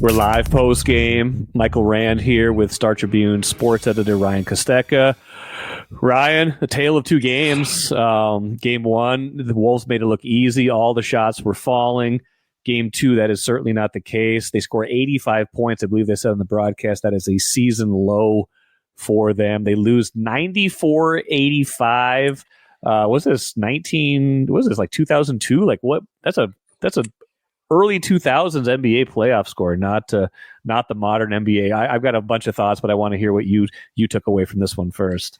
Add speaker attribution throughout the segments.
Speaker 1: We're live post game. Michael Rand here with Star Tribune sports editor Ryan Kostecka. Ryan, a tale of two games. Game one, the Wolves made it look easy. All the shots were falling. Game two, that is certainly not the case. They score 85 points. I believe they said on the broadcast that is a season low for them. They lose 94-85. Was this like 2002? Like what? That's a early 2000s NBA playoff score, not the modern NBA. I've got a bunch of thoughts, but I want to hear what you took away from this one first.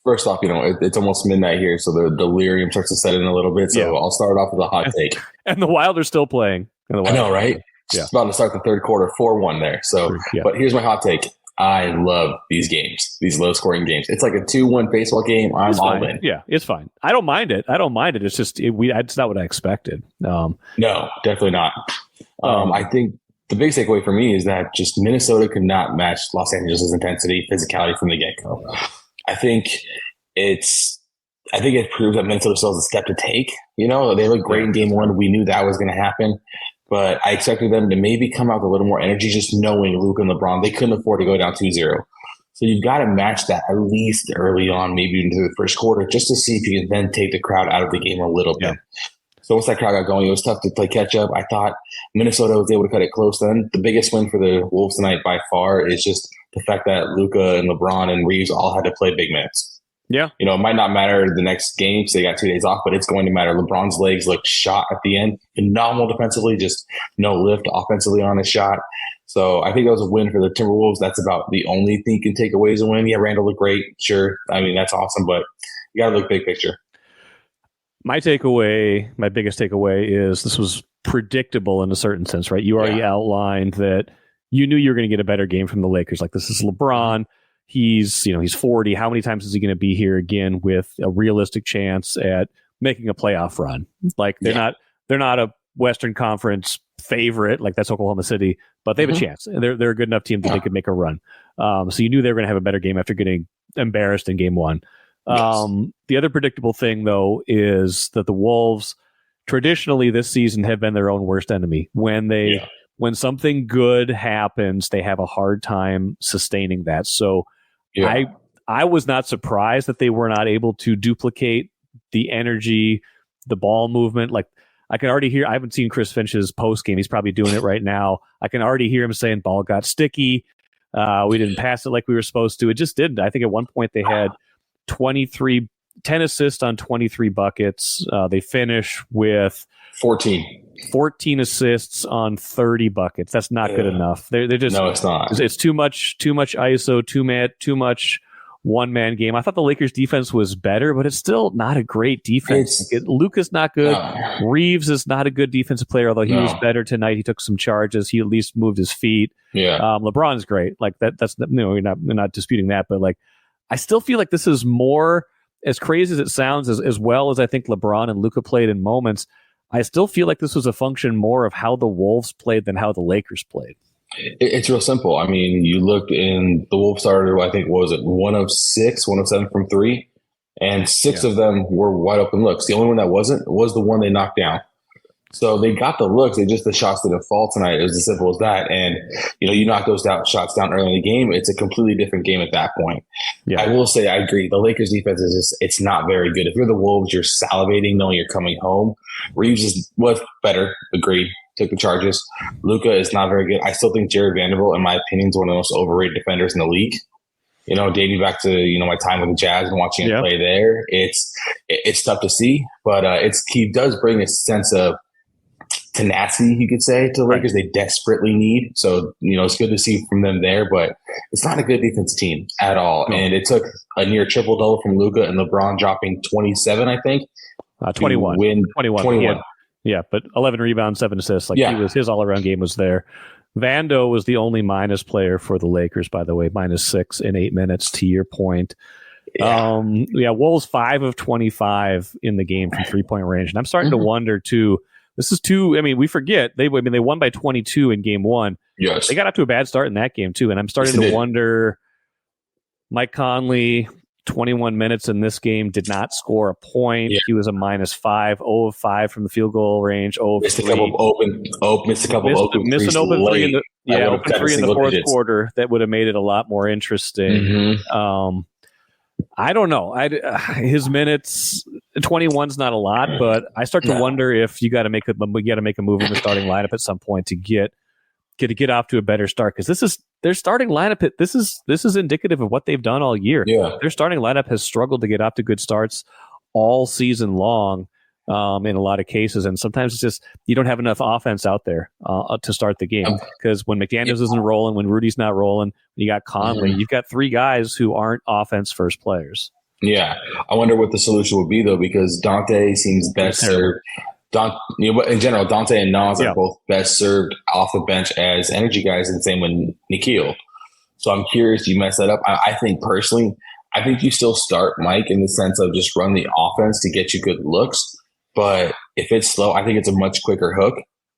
Speaker 2: First off, it's almost midnight here, so the delirium starts to set in a little bit. So yeah. I'll start off with a hot take.
Speaker 1: And the Wild are still playing.
Speaker 2: I know, right? Yeah. It's about to start the third quarter, 4-1 there. So, yeah. But here's my hot take. I love these games, these low-scoring games. It's like a 2-1 baseball game. I'm all in.
Speaker 1: Yeah, it's fine. I don't mind it. It's just it's not what I expected.
Speaker 2: No, definitely not. I think the big takeaway for me is that just Minnesota could not match Los Angeles' intensity, physicality from the get-go. I think it proves that Minnesota still has a step to take. They look great in game one. We knew that was going to happen. But I expected them to maybe come out with a little more energy, just knowing Luka and LeBron, they couldn't afford to go down 2-0. So you've got to match that at least early on, maybe into the first quarter, just to see if you can then take the crowd out of the game a little bit. So once that crowd got going, it was tough to play catch up. I thought Minnesota was able to cut it close then. The biggest win for the Wolves tonight by far is just the fact that Luka and LeBron and Reeves all had to play big minutes.
Speaker 1: Yeah.
Speaker 2: It might not matter the next game because they got 2 days off, but it's going to matter. LeBron's legs looked shot at the end. Phenomenal defensively, just no lift offensively on his shot. So I think that was a win for the Timberwolves. That's about the only thing you can take away as a win. Yeah, Randall looked great. Sure. I mean, that's awesome, but you got to look big picture.
Speaker 1: My biggest takeaway is this was predictable in a certain sense, right? You already outlined that you knew you were going to get a better game from the Lakers. Like, this is LeBron. He's 40. How many times is he going to be here again with a realistic chance at making a playoff run? Like, they're not a Western Conference favorite, like that's Oklahoma City, but they have a chance. They're a good enough team that they could make a run. So you knew they were going to have a better game after getting embarrassed in game one. The other predictable thing, though, is that the Wolves traditionally this season have been their own worst enemy. When something good happens, they have a hard time sustaining that. So I was not surprised that they were not able to duplicate the energy, the ball movement. Like, I can already hear, I haven't seen Chris Finch's post game. He's probably doing it right now. I can already hear him saying ball got sticky. We didn't pass it like we were supposed to. It just didn't. I think at one point they had 10 assists on 23 buckets. They finish with 14 assists on 30 buckets. That's not good enough. They're just,
Speaker 2: no, it's not.
Speaker 1: It's too much ISO, too much one-man game. I thought the Lakers defense was better, but it's still not a great defense. Luka's not good. No. Reeves is not a good defensive player, although he was better tonight. He took some charges. He at least moved his feet. Yeah. LeBron's great. Like that's you're not disputing that, but like, I still feel like this is more, as crazy as it sounds, as well as I think LeBron and Luka played in moments, I still feel like this was a function more of how the Wolves played than how the Lakers played.
Speaker 2: It's real simple. I mean, you looked in the Wolves started, I think, 1 of 7 from three, and 6 of them were wide open looks. The only one that wasn't was the one they knocked down. So they got the looks. The shots didn't fall tonight. It was as simple as that. And, you knock those shots down early in the game, it's a completely different game at that point. Yeah. I will say, I agree. The Lakers defense it's not very good. If you're the Wolves, you're salivating knowing you're coming home. Reeves was better. Agreed. Took the charges. Luka is not very good. I still think Jared Vanderbilt, in my opinion, is one of the most overrated defenders in the league. Dating back to, my time with the Jazz and watching him play there, it's tough to see, but he does bring a sense of tenacity, you could say, to the Lakers. They desperately need. So, it's good to see from them there, but it's not a good defense team at all. No. And it took a near triple-double from Luka and LeBron dropping 27, I think.
Speaker 1: 21.
Speaker 2: Win
Speaker 1: 21. Yeah, but 11 rebounds, 7 assists. His all-around game was there. Vando was the only minus player for the Lakers, by the way, -6 in 8 minutes, to your point. Wolves 5 of 25 in the game from three-point range. And I'm starting to wonder, too, this is we forget. They won by 22 in game one.
Speaker 2: Yes.
Speaker 1: They got off to a bad start in that game, too. And I'm starting to wonder, Mike Conley, 21 minutes in this game, did not score a point. Yeah. He was a -5, 0 of 5 from the field goal range, 0 of 3.
Speaker 2: Missed a couple open
Speaker 1: Missed an open three Yeah, open 3 in the fourth quarter. That would have made it a lot more interesting. I don't know. His minutes, 21's not a lot, but I start to wonder if you got to make a move in the starting lineup at some point to get off to a better start, because this is their starting lineup. This is indicative of what they've done all year.
Speaker 2: Yeah.
Speaker 1: Their starting lineup has struggled to get off to good starts all season long. In a lot of cases, and sometimes it's just you don't have enough offense out there to start the game, because when McDaniels isn't rolling, when Rudy's not rolling, you got Conley, you've got 3 guys who aren't offense first players.
Speaker 2: Yeah, I wonder what the solution would be though, because Dante seems best served. In general, Dante and Nas are both best served off the bench as energy guys, and same with Nikhil. So I'm curious, you mess that up. I think personally, I think you still start Mike in the sense of just run the offense to get you good looks. But if it's slow, I think it's a much quicker hook.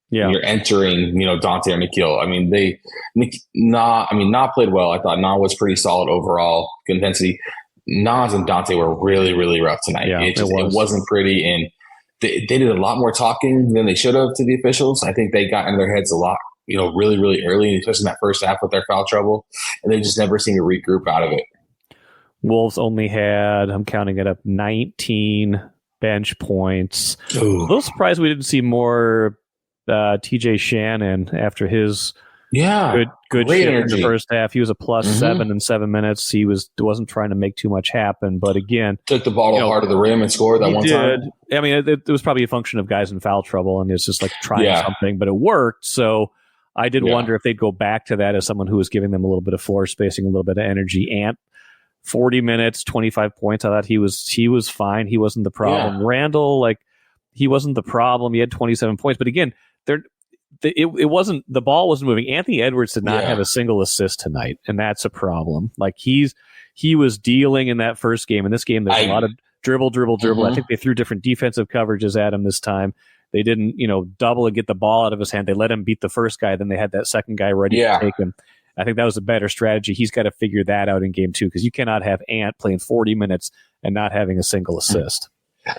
Speaker 2: Yeah, you're entering, Dante or Nikhil. I mean, Na played well. I thought Na was pretty solid overall, good intensity. Nas and Dante were really, really rough tonight. Yeah, it wasn't pretty, and they did a lot more talking than they should have to the officials. I think they got in their heads a lot, really, really early, especially in that first half with their foul trouble, and they just never seemed to regroup out of it.
Speaker 1: Wolves only had, I'm counting it up, 19 bench points. Ooh. A little surprised we didn't see more TJ Shannon after his good shit in the first half. He was a plus 7 in 7 minutes. He wasn't trying to make too much happen, but again,
Speaker 2: took the ball hard of the rim and scored that one time.
Speaker 1: I mean, it was probably a function of guys in foul trouble, and it's just like trying something, but it worked. So I did wonder if they'd go back to that as someone who was giving them a little bit of floor spacing, a little bit of energy. Ant, 40 minutes, 25 points. I thought he was fine. He wasn't the problem. Randall, he wasn't the problem. He had 27 points. But again, it wasn't, the ball wasn't moving. Anthony Edwards did not have a single assist tonight, and that's a problem. He was dealing in that first game. In this game, there's a lot of dribble. I think they threw different defensive coverages at him this time. They didn't, double and get the ball out of his hand. They let him beat the first guy. Then they had that second guy ready to take him. I think that was a better strategy. He's got to figure that out in game 2, because you cannot have Ant playing 40 minutes and not having a single assist.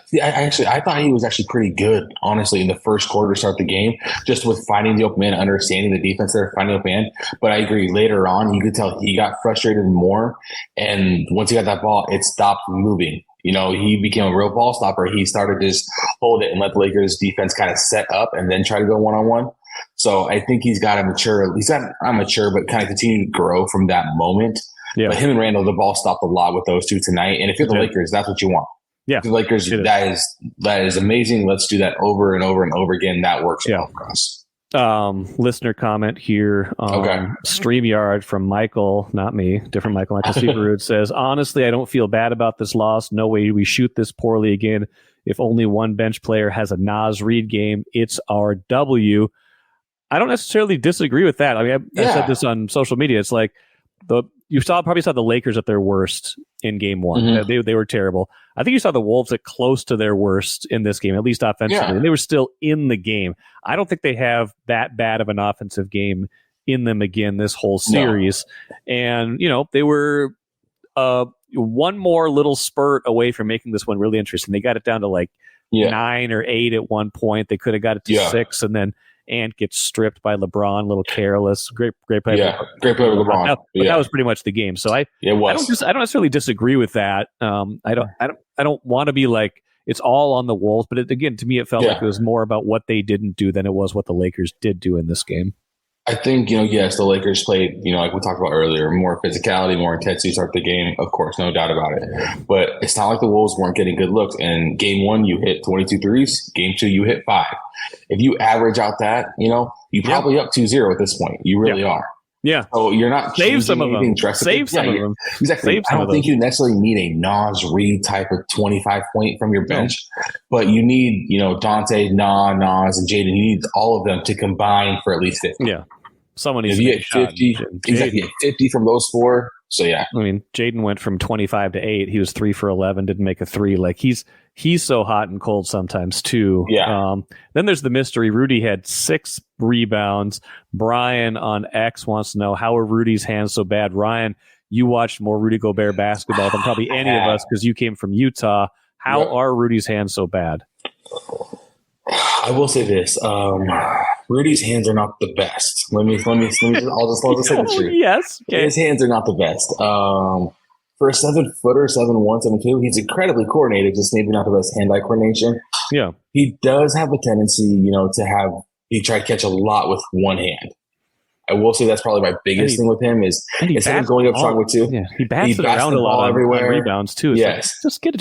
Speaker 2: See, I thought he was actually pretty good, honestly, in the first quarter to start the game, just with finding the open man, understanding the defense there, finding the open man. But I agree, later on, you could tell he got frustrated more. And once he got that ball, it stopped moving. He became a real ball stopper. He started to just hold it and let the Lakers defense kind of set up and then try to go one-on-one. So I think he's got to mature. He's not mature, but kind of continue to grow from that moment. Yeah. But him and Randall, the ball stopped a lot with those two tonight. And if you're the Lakers, that's what you want. Yeah. If the Lakers, that is amazing. Let's do that over and over and over again. That works well for us.
Speaker 1: Listener comment here on StreamYard from Michael, not me, different Michael Severud says, honestly, I don't feel bad about this loss. No way we shoot this poorly again. If only one bench player has a Nas Reed game, it's our W. I don't necessarily disagree with that. I mean, I said this on social media. It's like you probably saw the Lakers at their worst in game 1. They were terrible. I think you saw the Wolves at close to their worst in this game, at least offensively. And they were still in the game. I don't think they have that bad of an offensive game in them again this whole series. No. And, they were one more little spurt away from making this one really interesting. They got it down to 9 or 8 at one point. They could have got it to 6, and then Ant gets stripped by LeBron, a little careless. Great play.
Speaker 2: Yeah, great play with LeBron.
Speaker 1: But that was pretty much the game. So I don't necessarily disagree with that. I don't want to be like it's all on the Wolves, but again, to me, it felt like it was more about what they didn't do than it was what the Lakers did do in this game.
Speaker 2: I think, yes, the Lakers played, like we talked about earlier, more physicality, more intensity to start the game. Of course, no doubt about it. But it's not like the Wolves weren't getting good looks. And game 1, you hit 22 threes. Game 2, you hit 5. If you average out that, you're probably up 2-0 at this point. You really are.
Speaker 1: Yeah.
Speaker 2: So you're not
Speaker 1: save some of them.
Speaker 2: Save some of them. Exactly. I don't think you necessarily need a Nas Reed type of 25 point from your bench, but you need, Dante, Nas, and Jaden. You need all of them to combine for at least 50.
Speaker 1: Yeah. Someone needs
Speaker 2: to get 50. Exactly. 50 from those 4. So yeah.
Speaker 1: I mean, Jaden went from 25 to 8. He was 3 for 11. Didn't make a 3. He's so hot and cold sometimes too.
Speaker 2: Yeah.
Speaker 1: Then there's the mystery. Rudy had 6 rebounds. Brian on X wants to know, how are Rudy's hands so bad? Ryan, you watched more Rudy Gobert basketball than probably any of us because you came from Utah. How are Rudy's hands so bad?
Speaker 2: I will say this. Rudy's hands are not the best. I'll just say the truth.
Speaker 1: Yes. Okay.
Speaker 2: His hands are not the best. For a 7-footer, 7'1", 7'2", he's incredibly coordinated, just maybe not the best hand-eye coordination.
Speaker 1: Yeah.
Speaker 2: He does have a tendency, he tried to catch a lot with one hand. I will say that's probably my biggest thing with him is instead of going up strong with two,
Speaker 1: he bats it around a lot everywhere. On rebounds too.
Speaker 2: Yes,
Speaker 1: just pull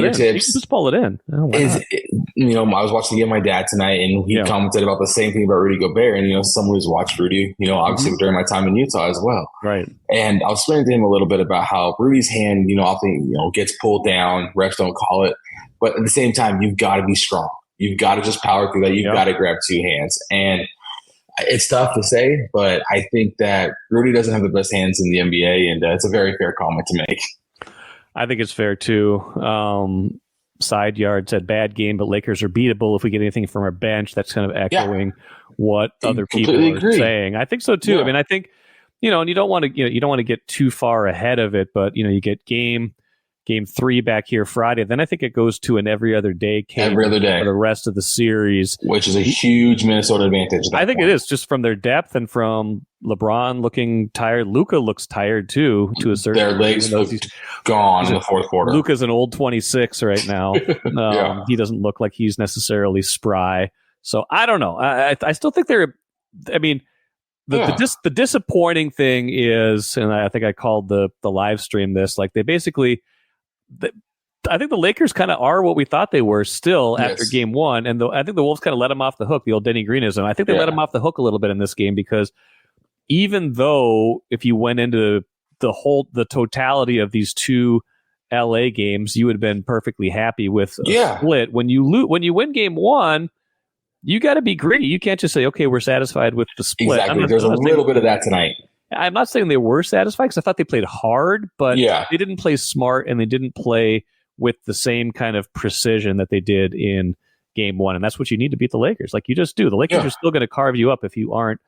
Speaker 1: it in. Just pull it in.
Speaker 2: I was watching the game with my dad tonight, and he commented about the same thing about Rudy Gobert, and someone who's watched Rudy, obviously during my time in Utah as well.
Speaker 1: Right.
Speaker 2: And I was explaining to him a little bit about how Rudy's hand, often gets pulled down. Refs don't call it, but at the same time, you've got to be strong. You've got to just power through that. You've got to grab two hands and. It's tough to say, but I think that Rudy doesn't have the best hands in the NBA, and it's a very fair comment to make.
Speaker 1: I think it's fair, too. Side Yard said, bad game, but Lakers are beatable if we get anything from our bench. That's kind of echoing what other people are saying. I think so, too. I mean, I think, and you don't want to get too far ahead of it, but, you get game 3 back here Friday. Then I think it goes to an every other day for the rest of the series,
Speaker 2: which is a huge Minnesota advantage.
Speaker 1: I think it is just from their depth and from LeBron looking tired. Luka looks tired too, to a certain.
Speaker 2: Their legs look gone in the fourth quarter.
Speaker 1: Luka's an old 26 right now. He doesn't look like he's necessarily spry. So I don't know. I still think they're. I mean. The disappointing thing is, and I think I called the live stream this, like they basically. I think the Lakers kind of are what we thought they were still after game 1. And I think the Wolves kind of let them off the hook, the old Denny Greenism. I think they let them off the hook a little bit in this game because even though if you went into the totality of these two LA games, you would have been perfectly happy with a split. When you win game 1, you got to be greedy. You can't just say, okay, we're satisfied with the split.
Speaker 2: Exactly. There's a little bit of that tonight.
Speaker 1: I'm not saying they were satisfied because I thought they played hard, but they didn't play smart and they didn't play with the same kind of precision that they did in game 1. And that's what you need to beat the Lakers. Like you just do. The Lakers are still going to carve you up if you aren't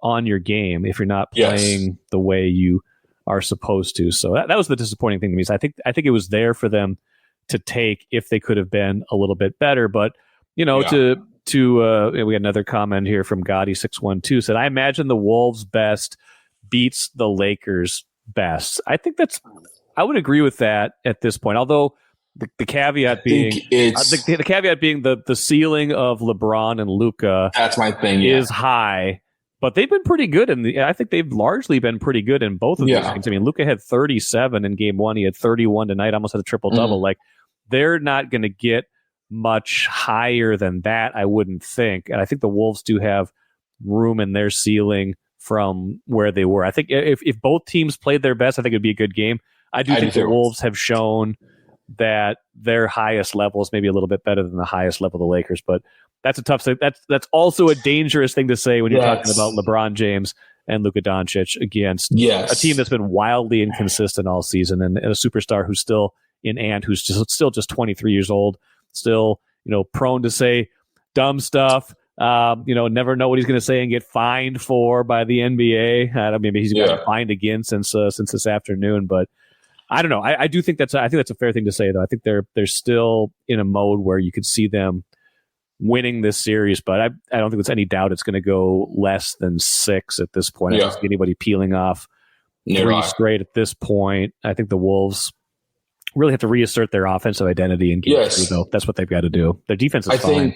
Speaker 1: on your game, if you're not playing the way you are supposed to. So that was the disappointing thing to me. So I think it was there for them to take if they could have been a little bit better. But, we had another comment here from Gotti612 said, I imagine the Wolves' best beats the Lakers' best. I think I would agree with that at this point. Although the caveat being the ceiling of LeBron and Luka.
Speaker 2: That's my thing.
Speaker 1: Is high, but they've been pretty good I think they've largely been pretty good in both of these games. I mean, Luka had 37 in game 1. He had 31 tonight. Almost had a triple double. Like they're not going to get much higher than that. I wouldn't think. And I think the Wolves do have room in their ceiling from where they were. I think if both teams played their best, I think it'd be a good game. I think the Wolves have shown that their highest level is maybe a little bit better than the highest level of the Lakers, but that's a tough thing. That's also a dangerous thing to say when you're talking about LeBron James and Luka Doncic against a team that's been wildly inconsistent all season and a superstar who's still in Ant, who's still just 23 years old, still prone to say dumb stuff. Never know what he's going to say and get fined for by the NBA. Maybe he's gotten fined again since this afternoon, but I don't know. I do think that's a fair thing to say, though. I think they're still in a mode where you could see them winning this series, but I don't think there's any doubt it's going to go less than 6 at this point. I don't see anybody peeling off 3 straight at this point. I think the Wolves really have to reassert their offensive identity in game 2, though. That's what they've got to do. Their defense is fine.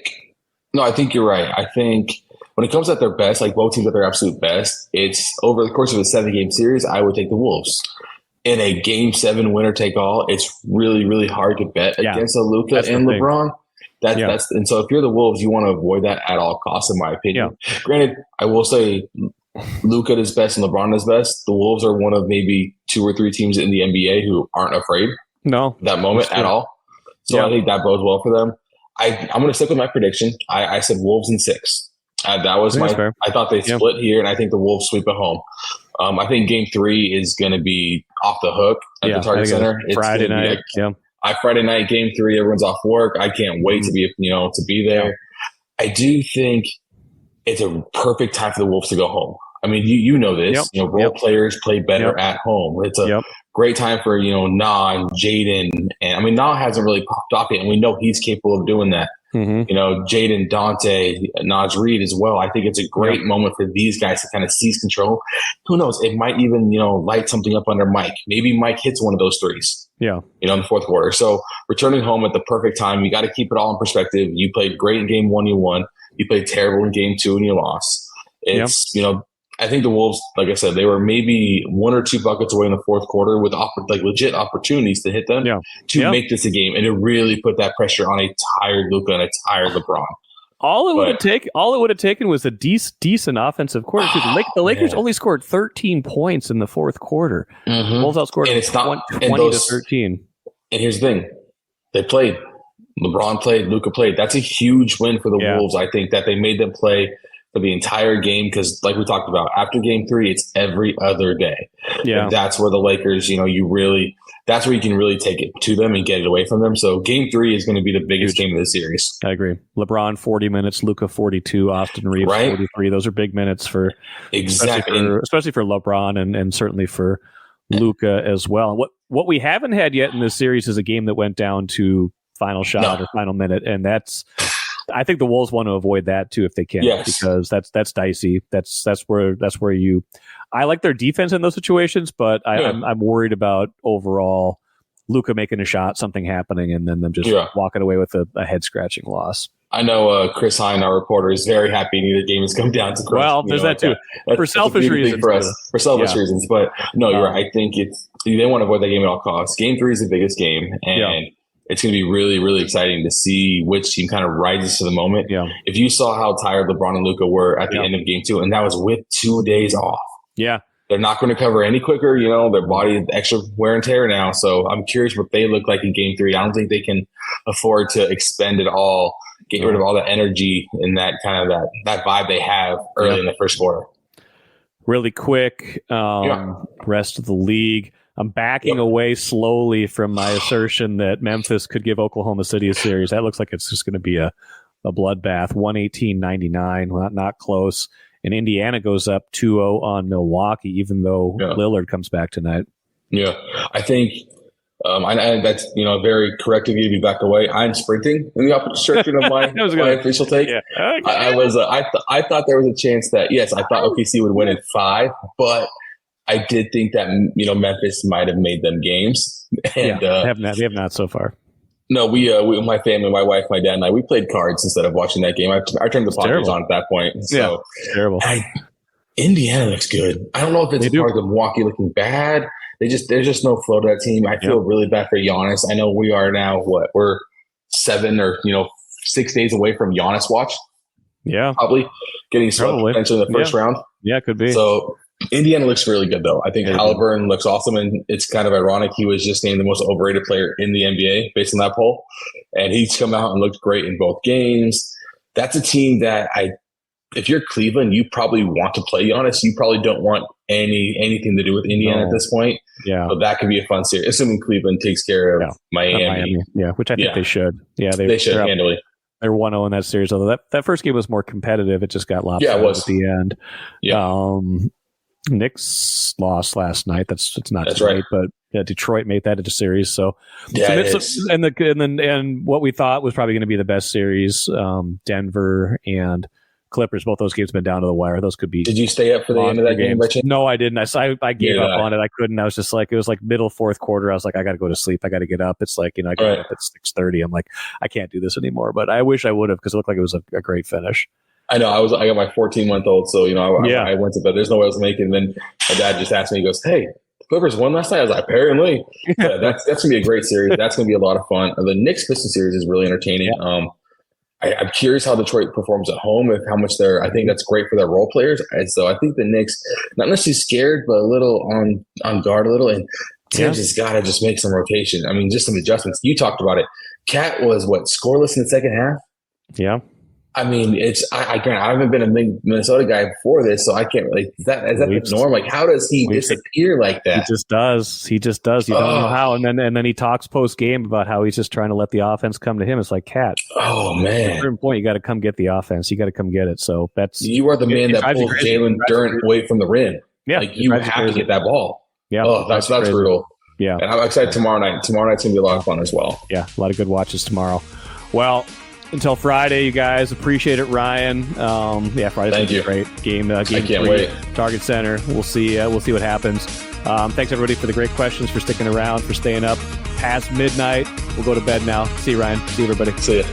Speaker 2: I think you're right. I think when it comes at their best, like both teams at their absolute best, it's over the course of a 7-game series, I would take the Wolves. In a game 7 winner take all, it's really, really hard to bet against a Luka and LeBron. And so if you're the Wolves, you want to avoid that at all costs, in my opinion. Granted, I will say Luka is best and LeBron is best. The Wolves are one of maybe 2 or 3 teams in the NBA who aren't afraid that moment at all. So I think that bodes well for them. I'm going to stick with my prediction. I said Wolves in 6. That was fair. I thought they split here, and I think the Wolves sweep at home. I think game 3 is going to be off the hook at the Target Center. It's
Speaker 1: Friday night.
Speaker 2: Friday night, game 3, everyone's off work. I can't wait to be there. I do think it's a perfect time for the Wolves to go home. I mean, you know this. Role players play better at home. It's a great time for Na and Jaden, and I mean Na hasn't really popped off yet, and we know he's capable of doing that. You know, Jaden, Dante, Naj Reed as well. I think it's a great moment for these guys to kind of seize control. Who knows? It might even, you know, light something up under Mike. Maybe Mike hits one of those threes.
Speaker 1: Yeah.
Speaker 2: You know, in the fourth quarter. So returning home at the perfect time, you got to keep it all in perspective. You played great in game one, you won. You played terrible in game two and you lost. It's, you know, I think the Wolves, like I said, they were maybe one or two buckets away in the fourth quarter with like legit opportunities to hit them to make this a game, and to really put that pressure on a tired Luka and a tired LeBron.
Speaker 1: All it would have taken was a decent offensive quarter. The Lakers only scored 13 points in the fourth quarter. Wolves outscored 20 to 13.
Speaker 2: And here's the thing: they played. LeBron played. Luka played. That's a huge win for the Wolves. I think that they made them play for the entire game, because like we talked about, after game three, it's every other day. And that's where the Lakers, you know, that's where you can really take it to them and get it away from them. So game three is going to be the biggest game of the series.
Speaker 1: I agree. LeBron 40 minutes, Luka 42, Austin Reeves 43. Those are big minutes for especially for LeBron and certainly for Luka as well. What we haven't had yet in this series is a game that went down to final shot or final minute, and I think the Wolves want to avoid that too if they can, because that's dicey. That's where you. I like their defense in those situations, but I'm worried about overall Luka making a shot, something happening, and then them just walking away with a head scratching loss.
Speaker 2: I know Chris Hine, our reporter, is very happy the game has come down to Chris.
Speaker 1: Well, there's that too. For selfish reasons.
Speaker 2: For us, for selfish reasons. But no, you're right. I think they want to avoid that game at all costs. Game three is the biggest game, and it's going to be really, really exciting to see which team kind of rises to the moment. If you saw how tired LeBron and Luka were at the end of game two, and that was with 2 days off. They're not going to cover any quicker. You know, their body extra wear and tear now. So I'm curious what they look like in game three. I don't think they can afford to expend it all, get rid of all the energy and that kind of that vibe they have early in the first quarter.
Speaker 1: Really quick, rest of the league. I'm backing away slowly from my assertion that Memphis could give Oklahoma City a series. That looks like it's just going to be a bloodbath. 118-99, not close. And Indiana goes up 2-0 on Milwaukee, even though Lillard comes back tonight.
Speaker 2: I think that's very correct of you to be back away. I'm sprinting in the opposite direction of my official take. I thought there was a chance that I thought OKC would win in 5, but I did think that Memphis might have made them games, and
Speaker 1: they have not so far.
Speaker 2: No, we my family, my wife, my dad, and I, we played cards instead of watching that game. I turned the Padres on at that point. So
Speaker 1: terrible.
Speaker 2: Indiana looks good. I don't know if it's part of the Milwaukee looking bad. There's just no flow to that team. I feel really bad for Giannis. I know we are now we're 7 or 6 days away from Giannis watch. Probably getting swept potentially in the first round.
Speaker 1: It could be.
Speaker 2: So Indiana looks really good, though. I think Halliburton looks awesome, and it's kind of ironic. He was just named the most overrated player in the NBA based on that poll, and he's come out and looked great in both games. That's a team that if you're Cleveland, you probably want to play Giannis. You probably don't want anything to do with Indiana at this point. So that could be a fun series, assuming Cleveland takes care of Miami.
Speaker 1: Which I think they should.
Speaker 2: They should handily.
Speaker 1: They're 1-0 in that series, although that first game was more competitive. It just got lopsided at the end. Knicks lost last night. That's great, but Detroit made that into series. So and what we thought was probably going to be the best series, Denver and Clippers. Both those games have been down to the wire. Those could be. Did
Speaker 2: you stay up for the end of that game?
Speaker 1: No, I didn't. I gave up on it. I couldn't. I was just like, it was like middle fourth quarter. I was like, I got to go to sleep. I got to get up. It's like I got up at 6:30. I'm like, I can't do this anymore. But I wish I would have, because it looked like it was a great finish.
Speaker 2: I know. I got my 14-month-old, so I went to bed. There's no way I was making. And then my dad just asked me. He goes, "Hey, the Clippers won last night." I was like, "Apparently." That's gonna be a great series. That's gonna be a lot of fun. The Knicks Pistons series is really entertaining. I'm curious how Detroit performs at home. If how much I think that's great for their role players. And so I think the Knicks, not necessarily scared, but a little on guard a little. And Tibbs has got to just make some rotation. I mean, just some adjustments. You talked about it. Cat was scoreless in the second half.
Speaker 1: Yeah.
Speaker 2: I mean, I haven't been a big Minnesota guy before this, so I can't really. Is that the norm? Like, how does he disappear like that?
Speaker 1: He just does. You don't know how. And then he talks post game about how he's just trying to let the offense come to him. It's like, Cat.
Speaker 2: Oh man!
Speaker 1: At a certain point, you got to come get the offense. You got to come get it. So
Speaker 2: you are the man that pulls Jalen Durant away from the rim.
Speaker 1: Yeah,
Speaker 2: you have to get that ball.
Speaker 1: Yeah,
Speaker 2: that's brutal.
Speaker 1: Yeah,
Speaker 2: and I'm excited tomorrow night. Tomorrow night's gonna be a lot of fun as well.
Speaker 1: Yeah, a lot of good watches tomorrow. Well,
Speaker 2: Until
Speaker 1: Friday, you guys. Appreciate it, Ryan. Friday's gonna be a great game.
Speaker 2: I can't wait.
Speaker 1: Target Center. We'll see what happens. Thanks everybody for the great questions, for sticking around, for staying up past midnight. We'll go to bed now. See you, Ryan. See you, everybody.
Speaker 2: See ya.